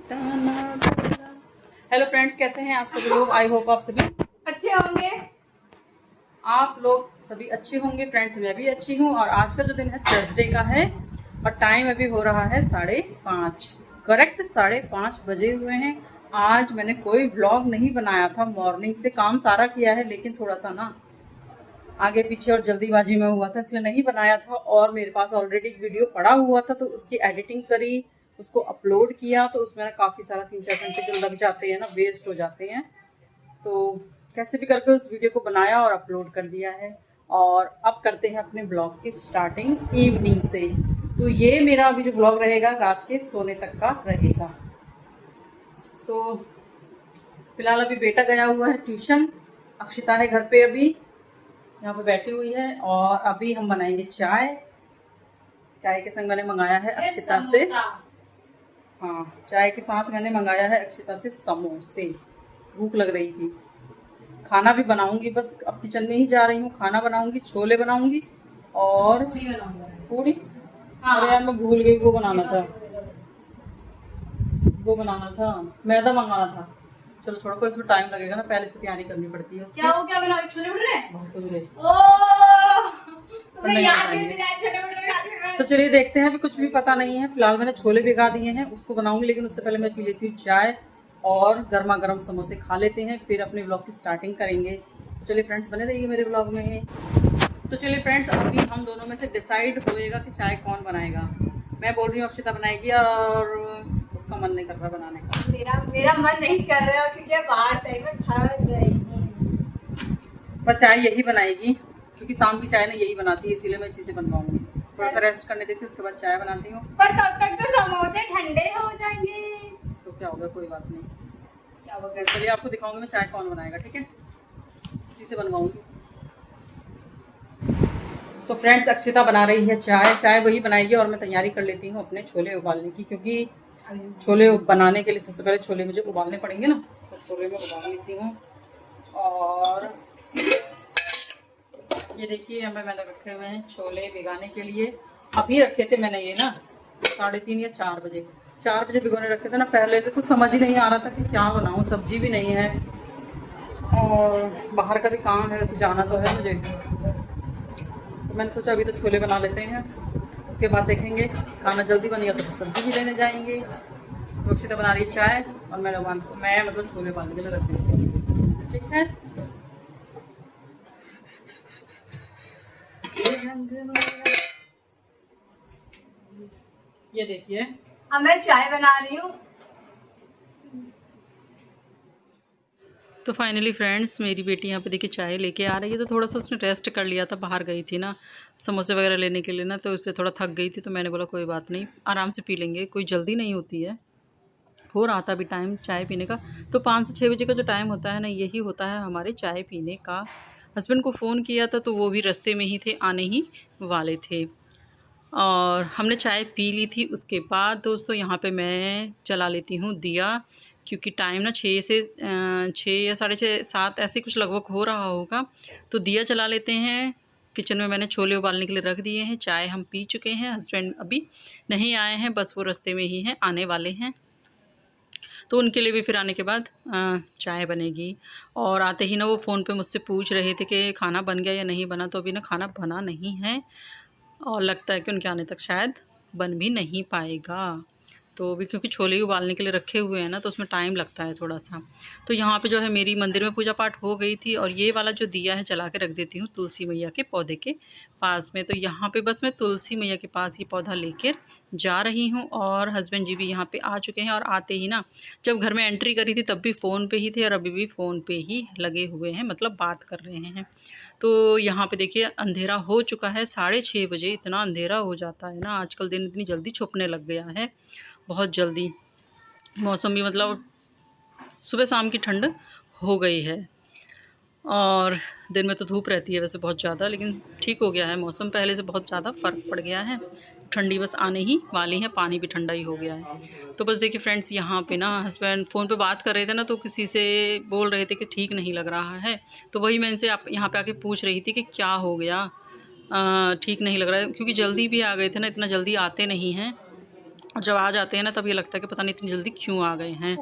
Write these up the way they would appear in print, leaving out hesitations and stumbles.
Hello friends, कैसे हैं आप सभी लोग। आई होप आप सभी अच्छे होंगे। आप लोग सभी अच्छे होंगे। फ्रेंड्स, मैं भी अच्छी हूँ। और आज का जो दिन है थर्सडे का है और टाइम अभी हो रहा है 5:30। करेक्ट 5:30 बजे हुए हैं। आज मैंने कोई व्लॉग नहीं बनाया था। मॉर्निंग से काम सारा किया है, लेकिन थोड़ा सा ना आगे पीछे और जल्दीबाजी में हुआ था, इसलिए नहीं बनाया था। और मेरे पास ऑलरेडी एक वीडियो पड़ा हुआ था, तो उसकी एडिटिंग करी, उसको अपलोड किया, तो उसमें ना काफ़ी सारा 3-4 घंटे जो लग जाते हैं ना, वेस्ट हो जाते हैं। तो कैसे भी करके उस वीडियो को बनाया और अपलोड कर दिया है। और अब करते हैं अपने ब्लॉग की स्टार्टिंग इवनिंग से। तो ये मेरा अभी जो ब्लॉग रहेगा रात के सोने तक का रहेगा। तो फिलहाल अभी बेटा गया हुआ है ट्यूशन, अक्षिता है घर पे अभी, यहाँ पे बैठी हुई है। और अभी हम बनाएंगे चाय। चाय के संग मैंने मंगाया है अक्षिता से, हाँ, चाय के साथ मैंने मंगाया है अक्षिता से समोसे। भूख लग रही थी। खाना भी बनाऊंगी, बस अब किचन में ही जा रही हूँ। खाना बनाऊंगी, छोले बनाऊंगी और पूड़ी। हाँ। अरे यार, मैं भूल गई, वो बनाना था, मैदा मंगाना था। चलो छोड़ो, कोई इसमें टाइम लगेगा ना, पहले से तैयारी करनी पड़ती है उसकी। क्या बनाओ, छोले भटूरे? भटूरे तुमने याद नहीं दिलाया छोले भटूरे खाते हैं। तो चलिए देखते हैं। अभी कुछ भी पता नहीं है। फिलहाल मैंने छोले भिगा दिए हैं, उसको बनाऊंगी, लेकिन उससे पहले मैं पी लेती हूँ चाय और गर्मा गर्म समोसे खा लेते हैं, फिर अपने ब्लॉग की स्टार्टिंग करेंगे। तो चलिए फ्रेंड्स, बने रहिए मेरे ब्लॉग में। तो चलिए फ्रेंड्स, अभी हम दोनों में से डिसाइड होएगा कि चाय कौन बनाएगा। मैं बोल रही हूँ अक्षिता बनाएगी, और उसका मन नहीं कर रहा बनाने का। मेरा मन नहीं कर रहा है, क्योंकि बाहर से मैं थक गई हूँ। पर चाय यही बनाएगी, क्योंकि शाम की चाय ना यही बनाती है, इसीलिए मैं इसी से बनवाऊंगी। थोड़ा सा रेस्ट करने देती हूँ, उसके बाद चाय बनाती हूँ। पर तब तक तो समोसे ठंडे हो जाएंगे। तो क्या होगा, कोई बात नहीं। क्या होगा? चलिए आपको दिखाऊंगी मैं चाय कौन बनाएगा, ठीक है, इसी से बनवाऊंगी। तो फ्रेंड्स, अक्षिता बना रही है चाय। चाय वही बनाएगी और मैं तैयारी कर लेती हूँ अपने छोले उबालने की, क्योंकि छोले बनाने के लिए सबसे पहले छोले मुझे उबालने पड़ेंगे ना, तो छोले मैं उबाल लेती हूँ। और ये देखिए, यहाँ पे मैंने रखे हुए हैं छोले भिगाने के लिए। अभी रखे थे मैंने ये ना 3:30 या 4 बजे भिगोने रखे थे ना। पहले से कुछ समझ ही नहीं आ रहा था कि क्या बनाऊँ, सब्जी भी नहीं है और बाहर का भी काम है, वैसे जाना तो है मुझे। तो मैंने सोचा अभी तो छोले बना लेते हैं, उसके बाद देखेंगे। खाना जल्दी बन गया तो सब्जी भी लेने जाएंगे। तो अक्षिता बना रही है चाय और मैं मतलब छोले उबालने के लिए रख देती हूँ, ठीक है। ये देखिए, अब मैं चाय बना रही हूँ। तो फाइनली फ्रेंड्स, मेरी बेटी यहाँ पे देखिए चाय लेके आ रही है। तो थोड़ा सा उसने रेस्ट कर लिया था, बाहर गई थी ना समोसे वगैरह लेने के लिए ना, तो उससे थोड़ा थक गई थी। तो मैंने बोला कोई बात नहीं, आराम से पी लेंगे, कोई जल्दी नहीं होती है। हो रहा था अभी टाइम चाय पीने का। तो 5 से 6 बजे का जो टाइम होता है ना, यही होता है हमारे चाय पीने का। हस्बैंड को फ़ोन किया था, तो वो भी रास्ते में ही थे, आने ही वाले थे। और हमने चाय पी ली थी। उसके बाद दोस्तों यहाँ पे मैं जला लेती हूँ दिया, क्योंकि टाइम ना 6 से 6 या 6:30 7 ऐसे कुछ लगभग हो रहा होगा। तो दिया जला लेते हैं। किचन में मैंने छोले उबालने के लिए रख दिए हैं। चाय हम पी चुके हैं, हस्बैंड अभी नहीं आए हैं, बस वो रास्ते में ही हैं, आने वाले हैं। तो उनके लिए भी फिर आने के बाद चाय बनेगी। और आते ही ना वो फ़ोन पे मुझसे पूछ रहे थे कि खाना बन गया या नहीं बना। तो अभी ना खाना बना नहीं है, और लगता है कि उनके आने तक शायद बन भी नहीं पाएगा। तो भी क्योंकि छोले ही उबालने के लिए रखे हुए हैं ना, तो उसमें टाइम लगता है थोड़ा सा। तो यहाँ पे जो है मेरी मंदिर में पूजा पाठ हो गई थी, और ये वाला जो दिया है जला के रख देती हूँ तुलसी मैया के पौधे के पास में। तो यहाँ पे बस मैं तुलसी मैया के पास ये पौधा लेकर जा रही हूँ। और हस्बैंड जी भी यहाँ पे आ चुके हैं, और आते ही ना, जब घर में एंट्री करी थी तब भी फ़ोन पे ही थे, और अभी भी फ़ोन पे ही लगे हुए हैं, मतलब बात कर रहे हैं। तो यहाँ पे देखिए अंधेरा हो चुका है, 6:30 बजे। इतना अंधेरा हो जाता है ना आजकल, दिन इतनी जल्दी छुपने लग गया है, बहुत जल्दी। मौसम भी मतलब सुबह शाम की ठंड हो गई है, और दिन में तो धूप रहती है वैसे बहुत ज़्यादा, लेकिन ठीक हो गया है मौसम, पहले से बहुत ज़्यादा फ़र्क पड़ गया है। ठंडी बस आने ही वाली है, पानी भी ठंडा ही हो गया है। तो बस देखिए फ्रेंड्स, यहाँ पे ना हस्बैंड फ़ोन पे बात कर रहे थे ना, तो किसी से बोल रहे थे कि ठीक नहीं लग रहा है। तो वही मैं इनसे आप यहाँ पे आके पूछ रही थी कि क्या हो गया, ठीक नहीं लग रहा है, क्योंकि जल्दी भी आ गए थे ना, इतना जल्दी आते नहीं हैं। और जब आ जाते हैं ना तब ये लगता है कि पता नहीं इतनी जल्दी क्यों आ गए हैं।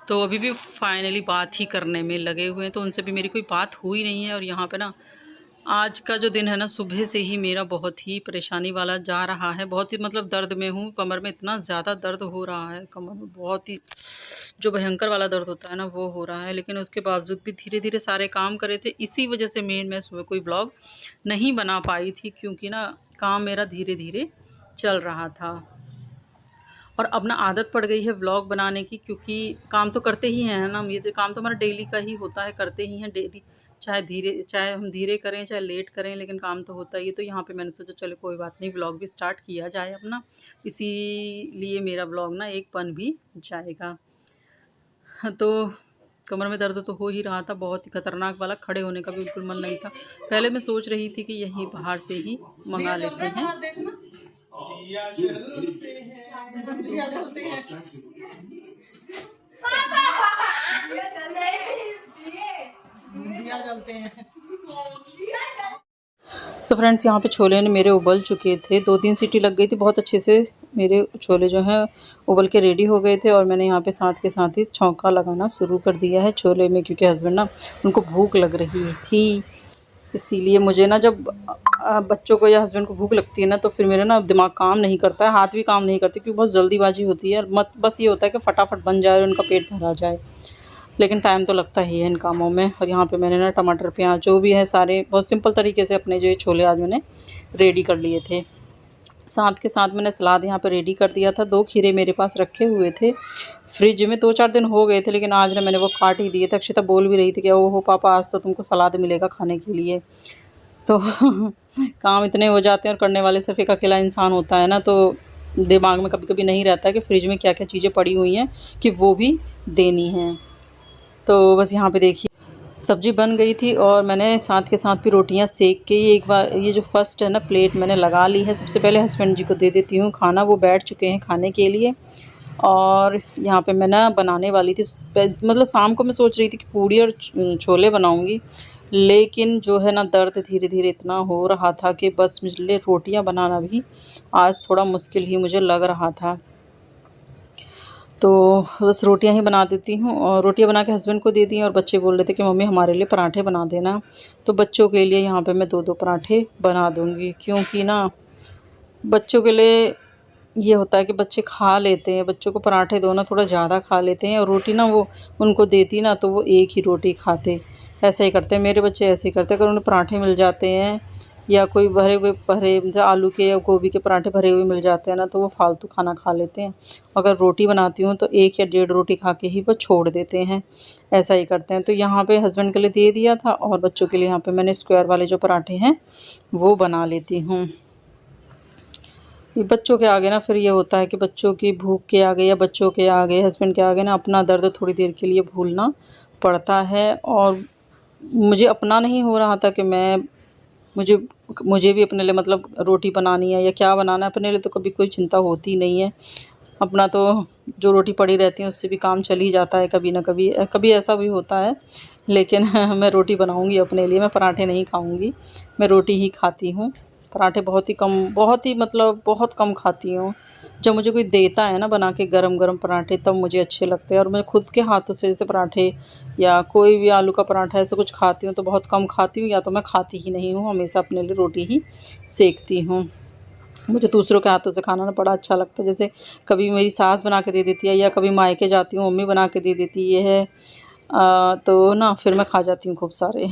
तो अभी भी फाइनली बात ही करने में लगे हुए हैं, तो उनसे भी मेरी कोई बात हुई नहीं है। और यहाँ पे ना आज का जो दिन है ना, सुबह से ही मेरा बहुत ही परेशानी वाला जा रहा है। बहुत ही मतलब दर्द में हूँ, कमर में इतना ज़्यादा दर्द हो रहा है, कमर में बहुत ही जो भयंकर वाला दर्द होता है ना वो हो रहा है। लेकिन उसके बावजूद भी धीरे धीरे सारे काम करे थे, इसी वजह से मैं सुबह कोई ब्लॉग नहीं बना पाई थी, क्योंकि ना काम मेरा धीरे धीरे चल रहा था। और अब ना आदत पड़ गई है व्लॉग बनाने की, क्योंकि काम तो करते ही हैं ना, ये तो काम तो हमारा डेली का ही होता है, करते ही हैं डेली, चाहे हम धीरे करें चाहे लेट करें, लेकिन काम तो होता ही है। तो यहाँ पे मैंने सोचा चलो कोई बात नहीं, व्लॉग भी स्टार्ट किया जाए अपना, इसीलिए मेरा व्लॉग ना एक बन भी जाएगा। तो कमर में दर्द तो हो ही रहा था, बहुत ही खतरनाक वाला, खड़े होने का भी बिल्कुल मन नहीं था। पहले मैं सोच रही थी कि यहीं बाहर से ही मंगा लेते हैं। तो फ्रेंड्स यहाँ पे छोले ने मेरे उबल चुके थे, 2-3 सीटी लग गई थी, बहुत अच्छे से मेरे छोले जो हैं उबल के रेडी हो गए थे। और मैंने यहाँ पे साथ के साथ ही छौंका लगाना शुरू कर दिया है छोले में, क्योंकि हस्बैंड ना उनको भूख लग रही थी। इसीलिए मुझे ना जब बच्चों को या हस्बैंड को भूख लगती है ना, तो फिर मेरा ना दिमाग काम नहीं करता है, हाथ भी काम नहीं करते, क्योंकि बहुत जल्दीबाजी होती है। बस ये होता है कि फटाफट बन जाए और उनका पेट भरा जाए, लेकिन टाइम तो लगता ही है इन कामों में। और यहाँ पे मैंने ना टमाटर प्याज जो भी है सारे बहुत सिंपल तरीके से अपने जो ये छोले आज मैंने रेडी कर लिए थे। साथ के साथ मैंने सलाद यहाँ पे रेडी कर दिया था। 2 खीरे मेरे पास रखे हुए थे फ्रिज में, 2-4 दिन हो गए थे, लेकिन आज ना मैंने वो काट ही दिए थे। अक्षिता बोल भी रही थी कि ओहो पापा आज तो तुमको सलाद मिलेगा खाने के लिए। तो काम इतने हो जाते हैं और करने वाले सिर्फ एक अकेला इंसान होता है ना, तो दिमाग में कभी कभी नहीं रहता है कि फ्रिज में क्या क्या चीज़ें पड़ी हुई हैं कि वो भी देनी हैं। तो बस यहाँ पे देखिए सब्ज़ी बन गई थी, और मैंने साथ के साथ भी रोटियाँ सेक के एक बार ये जो फर्स्ट है ना प्लेट मैंने लगा ली है। सबसे पहले हस्बैंड जी को दे देती हूँ खाना, वो बैठ चुके हैं खाने के लिए। और यहाँ पे मैं ना बनाने वाली थी, मतलब शाम को मैं सोच रही थी कि पूड़ी और छोले बनाऊँगी, लेकिन जो है ना दर्द धीरे धीरे इतना हो रहा था कि बस मुझे लिए रोटियाँ बनाना भी आज थोड़ा मुश्किल ही मुझे लग रहा था। तो बस रोटियां ही बना देती हूँ, और रोटियां बना के हस्बैंड को दे दी। और बच्चे बोल रहे थे कि मम्मी हमारे लिए पराठे बना देना, तो बच्चों के लिए यहाँ पे मैं 2-2 पराठे बना दूँगी, क्योंकि ना बच्चों के लिए ये होता है कि बच्चे खा लेते हैं, बच्चों को पराठे दो ना थोड़ा ज़्यादा खा लेते हैं, और रोटी ना वो उनको देती ना तो वो एक ही रोटी खाते। ऐसा ही करते हैं मेरे बच्चे, ऐसे ही करते हैं। अगर उन्हें पराठे मिल जाते हैं या कोई भरे मतलब आलू के या गोभी के पराठे भरे हुए मिल जाते हैं ना, तो वो फालतू खाना खा लेते हैं। अगर रोटी बनाती हूँ तो 1 या 1.5 रोटी खा के ही वो छोड़ देते हैं, ऐसा ही करते हैं। तो यहाँ पे हस्बैंड के लिए दे दिया था, और बच्चों के लिए यहाँ पे मैंने स्क्वायर वाले जो पराठे हैं वो बना लेती हूँ। ये बच्चों के आगे ना फिर ये होता है कि बच्चों की भूख के आगे या बच्चों के आगे हस्बैंड के आगे ना अपना दर्द थोड़ी देर के लिए भूलना पड़ता है। और मुझे अपना नहीं हो रहा था कि मुझे भी अपने लिए मतलब रोटी बनानी है या क्या बनाना है, अपने लिए तो कभी कोई चिंता होती नहीं है। अपना तो जो रोटी पड़ी रहती है उससे भी काम चल ही जाता है, कभी ना कभी कभी ऐसा भी होता है। लेकिन मैं रोटी बनाऊंगी अपने लिए, मैं पराठे नहीं खाऊंगी, मैं रोटी ही खाती हूँ। पराठे बहुत ही कम, बहुत ही मतलब बहुत कम खाती हूँ। जब मुझे कोई देता है ना बना के गरम गरम पराठे, तब मुझे अच्छे लगते हैं। और मैं खुद के हाथों से जैसे पराठे या कोई भी आलू का पराठा ऐसा कुछ खाती हूँ तो बहुत कम खाती हूँ, या तो मैं खाती ही नहीं हूँ, हमेशा अपने लिए रोटी ही सेकती हूँ। मुझे दूसरों के हाथों से खाना ना बड़ा अच्छा लगता है, जैसे कभी मेरी सास बना के दे देती है या कभी मायके जाती हूँ मम्मी बना के दे देती है, तो ना फिर मैं खा जाती हूँ खूब सारे।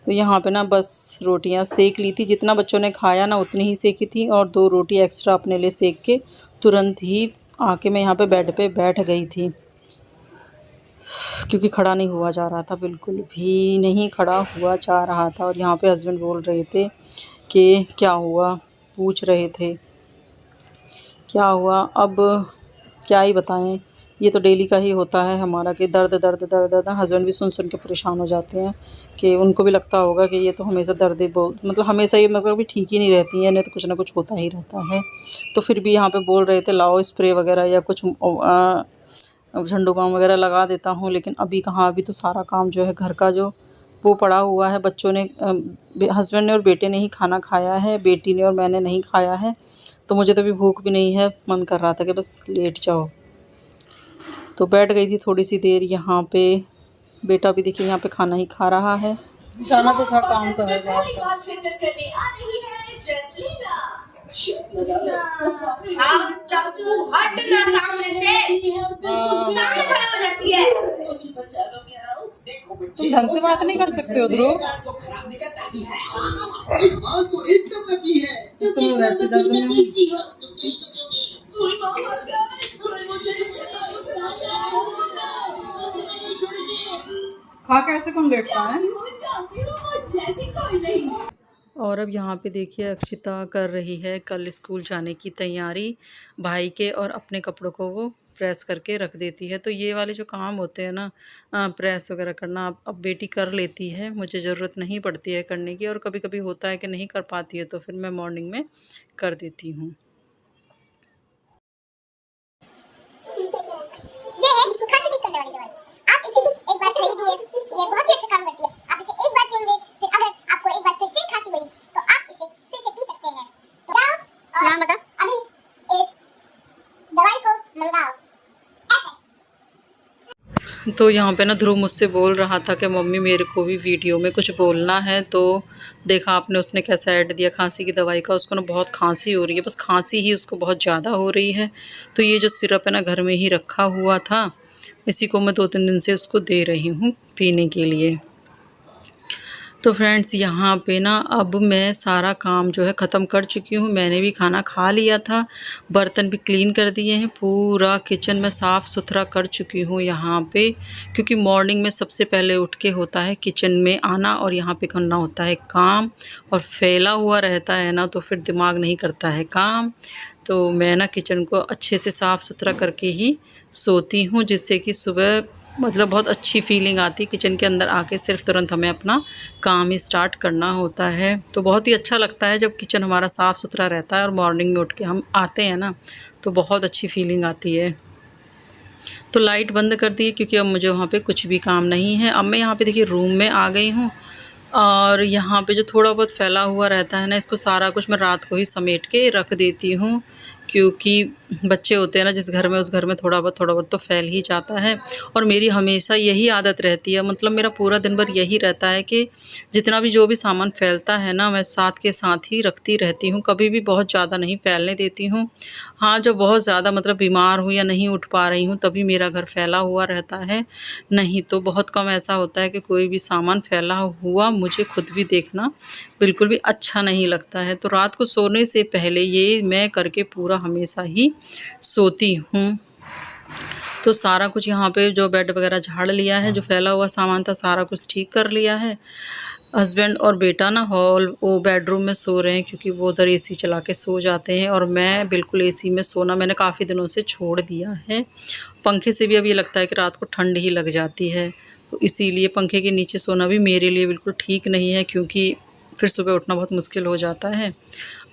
तो यहाँ पे ना बस रोटियाँ सेक ली थी, जितना बच्चों ने खाया ना उतनी ही सेकी थी, और 2 रोटी एक्स्ट्रा अपने लिए सेक के तुरंत ही आके मैं यहाँ पे बेड पे बैठ गई थी, क्योंकि खड़ा नहीं हुआ जा रहा था, बिल्कुल भी नहीं खड़ा हुआ जा रहा था। और यहाँ पे हस्बैंड बोल रहे थे कि क्या हुआ, पूछ रहे थे क्या हुआ। अब क्या ही बताएं, ये तो डेली का ही होता है हमारा कि दर्द दर्द दर्द दर्द। हस्बैंड भी सुन सुन के परेशान हो जाते हैं, कि उनको भी लगता होगा कि ये तो हमेशा दर्द ही मतलब हमेशा ये मतलब भी ठीक ही नहीं रहती है, नहीं तो कुछ ना कुछ होता ही रहता है। तो फिर भी यहाँ पे बोल रहे थे लाओ स्प्रे वगैरह या कुछ झंडू बाम वगैरह लगा देता हूँ, लेकिन अभी कहाँ, अभी तो सारा काम जो है घर का जो वो पड़ा हुआ है। बच्चों ने हस्बैंड ने और बेटे ने ही खाना खाया है, बेटी ने और मैंने नहीं खाया है। तो मुझे तो अभी भूख भी नहीं है, मन कर रहा था कि बस लेट जाओ। तो बैठ गई थी थोड़ी सी देर यहाँ पे। बेटा भी देखिए यहाँ पे खाना ही खा रहा है। जाना तो था, काम तो है बाहर का। तुम ढंग से बात नहीं कर सकते हो ध्रुव। तुम वैसे दर्द में खा कैसे कौन लेटता है। और अब यहाँ पे देखिए अक्षिता कर रही है कल स्कूल जाने की तैयारी। भाई के और अपने कपड़ों को वो प्रेस करके रख देती है। तो ये वाले जो काम होते हैं ना, प्रेस वगैरह करना, अब बेटी कर लेती है, मुझे ज़रूरत नहीं पड़ती है करने की। और कभी कभी होता है कि नहीं कर पाती है, तो फिर मैं मॉर्निंग में कर देती हूँ। तो यहाँ पे ना ध्रुव मुझसे बोल रहा था कि मम्मी मेरे को भी वीडियो में कुछ बोलना है। तो देखा आपने उसने कैसा ऐड दिया खांसी की दवाई का। उसको ना बहुत खांसी हो रही है, बस खांसी ही उसको बहुत ज़्यादा हो रही है। तो ये जो सिरप है ना घर में ही रखा हुआ था, इसी को मैं 2-3 दिन से उसको दे रही हूँ पीने के लिए। तो फ्रेंड्स यहाँ पे ना अब मैं सारा काम जो है ख़त्म कर चुकी हूँ। मैंने भी खाना खा लिया था, बर्तन भी क्लीन कर दिए हैं, पूरा किचन में साफ़ सुथरा कर चुकी हूँ यहाँ पे। क्योंकि मॉर्निंग में सबसे पहले उठ के होता है किचन में आना और यहाँ पे करना होता है काम। और फैला हुआ रहता है ना, तो फिर दिमाग नहीं करता है काम। तो मैं ना किचन को अच्छे से साफ़ सुथरा करके ही सोती हूँ, जिससे कि सुबह मतलब बहुत अच्छी फीलिंग आती है। किचन के अंदर आके सिर्फ तुरंत हमें अपना काम ही स्टार्ट करना होता है। तो बहुत ही अच्छा लगता है जब किचन हमारा साफ़ सुथरा रहता है और मॉर्निंग में उठ के हम आते हैं ना, तो बहुत अच्छी फीलिंग आती है। तो लाइट बंद कर दी क्योंकि अब मुझे वहाँ पे कुछ भी काम नहीं है। अब मैं यहाँ पे देखिए रूम में आ गई हूँ। और यहाँ पे जो थोड़ा बहुत फैला हुआ रहता है ना, इसको सारा कुछ मैं रात को ही समेट के रख देती हूँ। क्योंकि बच्चे होते हैं ना जिस घर में, उस घर में थोड़ा बहुत तो फैल ही जाता है। और मेरी हमेशा यही आदत रहती है, मतलब मेरा पूरा दिन भर यही रहता है कि जितना भी जो भी सामान फैलता है ना, मैं साथ के साथ ही रखती रहती हूँ, कभी भी बहुत ज़्यादा नहीं फैलने देती हूँ। हाँ, जब बहुत ज़्यादा मतलब बीमार हूँ या नहीं उठ पा रही हूँ तभी मेरा घर फैला हुआ रहता है, नहीं तो बहुत कम ऐसा होता है कि कोई भी सामान फैला हुआ मुझे खुद भी देखना बिल्कुल भी अच्छा नहीं लगता है। तो रात को सोने से पहले ये मैं करके पूरा हमेशा ही सोती हूँ। तो सारा कुछ यहाँ पे जो बेड वगैरह झाड़ लिया है, जो फैला हुआ सामान था सारा कुछ ठीक कर लिया है। हस्बैंड और बेटा ना वो बेडरूम में सो रहे हैं, क्योंकि वो उधर एसी चला के सो जाते हैं। और मैं बिल्कुल एसी में सोना मैंने काफ़ी दिनों से छोड़ दिया है। पंखे से भी अब ये लगता है कि रात को ठंड ही लग जाती है, तो इसीलिए पंखे के नीचे सोना भी मेरे लिए बिल्कुल ठीक नहीं है, क्योंकि फिर सुबह उठना बहुत मुश्किल हो जाता है।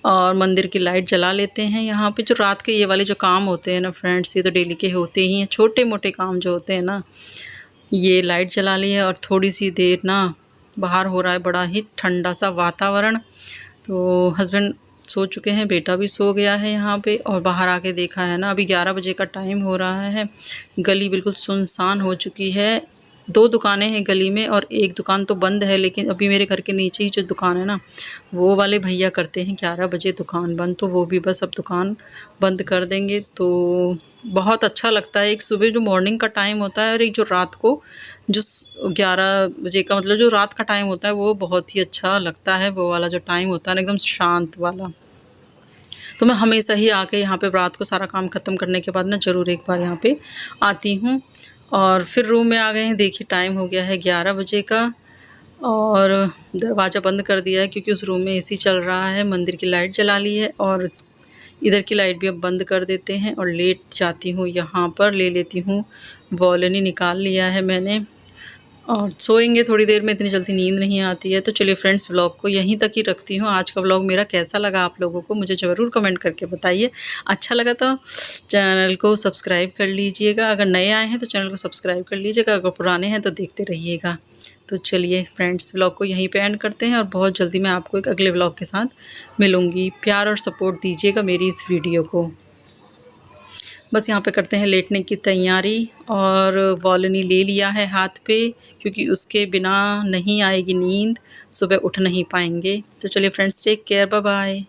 और मंदिर की लाइट जला लेते हैं यहाँ पे। जो रात के ये वाले जो काम होते हैं ना फ्रेंड्स, ये तो डेली के होते ही हैं, छोटे मोटे काम जो होते हैं ना। ये लाइट जला ली है और थोड़ी सी देर ना बाहर हो रहा है बड़ा ही ठंडा सा वातावरण। तो हस्बैंड सो चुके हैं, बेटा भी सो गया है यहाँ पे। और बाहर आके देखा है ना, अभी 11 बजे का टाइम हो रहा है। गली बिल्कुल सुनसान हो चुकी है। 2 दुकानें हैं गली में और एक दुकान तो बंद है, लेकिन अभी मेरे घर के नीचे ही जो दुकान है ना, वो वाले भैया करते हैं 11 बजे दुकान बंद, तो वो भी बस अब दुकान बंद कर देंगे। तो बहुत अच्छा लगता है, एक सुबह जो मॉर्निंग का टाइम होता है और एक जो रात को जो 11 बजे का मतलब जो रात का टाइम होता है, वो बहुत ही अच्छा लगता है। वो वाला जो टाइम होता है ना, एकदम शांत वाला। तो मैं हमेशा ही आके यहाँ पे रात को सारा काम ख़त्म करने के बाद ना ज़रूर एक बार यहाँ पे आती हूँ। और फिर रूम में आ गए हैं। देखिए टाइम हो गया है 11 बजे का और दरवाज़ा बंद कर दिया है, क्योंकि उस रूम में एसी चल रहा है। मंदिर की लाइट जला ली है और इधर की लाइट भी अब बंद कर देते हैं। और लेट जाती हूँ यहाँ पर, ले लेती हूँ वॉलनी, निकाल लिया है मैंने। और सोएंगे थोड़ी देर में, इतनी जल्दी नींद नहीं आती है। तो चलिए फ्रेंड्स, व्लॉग को यहीं तक ही रखती हूँ। आज का व्लॉग मेरा कैसा लगा आप लोगों को मुझे ज़रूर कमेंट करके बताइए। अच्छा लगा तो चैनल को सब्सक्राइब कर लीजिएगा, अगर नए आए हैं तो चैनल को सब्सक्राइब कर लीजिएगा, अगर पुराने हैं तो देखते रहिएगा। तो चलिए फ्रेंड्स, व्लॉग को यहीं पे एंड करते हैं और बहुत जल्दी मैं आपको एक अगले व्लॉग के साथ मिलूँगी। प्यार और सपोर्ट दीजिएगा मेरी इस वीडियो को। बस यहाँ पे करते हैं लेटने की तैयारी, और वॉलनी ले लिया है हाथ पे क्योंकि उसके बिना नहीं आएगी नींद, सुबह उठ नहीं पाएंगे। तो चलिए friends, take care, bye bye.